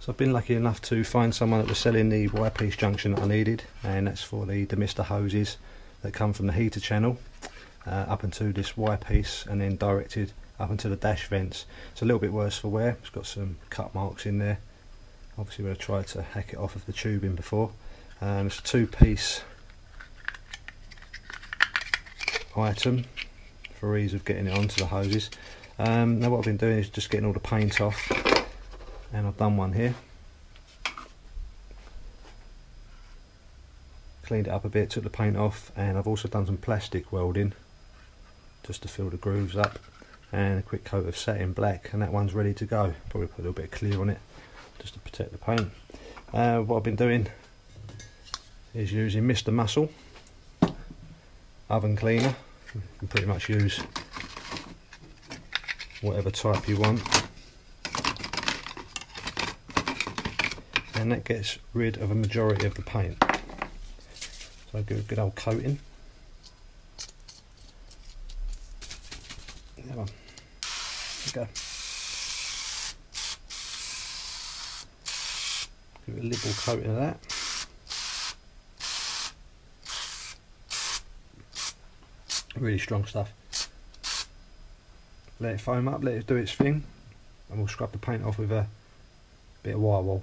So I've been lucky enough to find someone that was selling the Y-piece junction that I needed, and that's for the demister hoses that come from the heater channel up into this Y-piece and then directed up into the dash vents. It's a little bit worse for wear, it's got some cut marks in there. Obviously we've tried to hack it off of the tubing before. It's a two-piece item for ease of getting it onto the hoses. Now what I've been doing is just getting all the paint off, and I've done one here. Cleaned it up a bit, took the paint off, and I've also done some plastic welding just to fill the grooves up, and a quick coat of satin black, and that one's ready to go. Probably put a little bit of clear on it just to protect the paint. What I've been doing is using Mr. Muscle oven cleaner. You can pretty much use whatever type you want, and that gets rid of a majority of the paint. So I give it a good old coating. There we go. Give it a liberal coating of that. Really strong stuff. Let it foam up, let it do its thing, and we'll scrub the paint off with a bit of wire wool.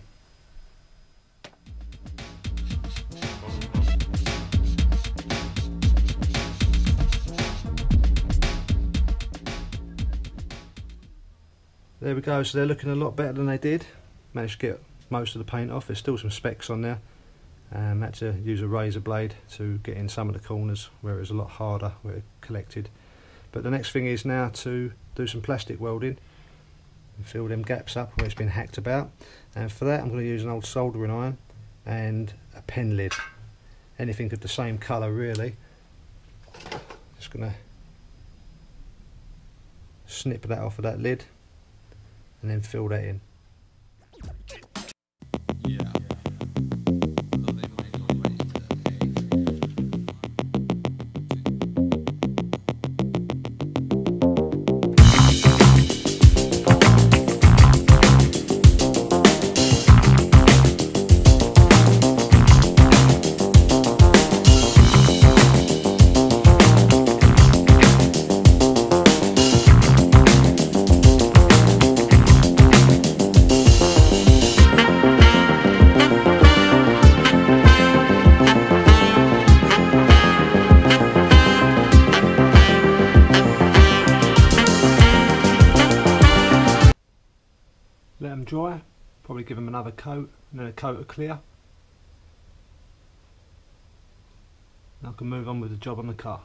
There we go, so they're looking a lot better than they did. Managed to get most of the paint off. There's still some specks on there. Had to use a razor blade to get in some of the corners where it was a lot harder, where it collected. But the next thing is now to do some plastic welding and fill them gaps up where it's been hacked about. And for that I'm going to use an old soldering iron and a pen lid. Anything of the same colour really. Just going to snip that off of that lid and then fill that in. Let them dry, probably give them another coat and then a coat of clear. And I can move on with the job on the car.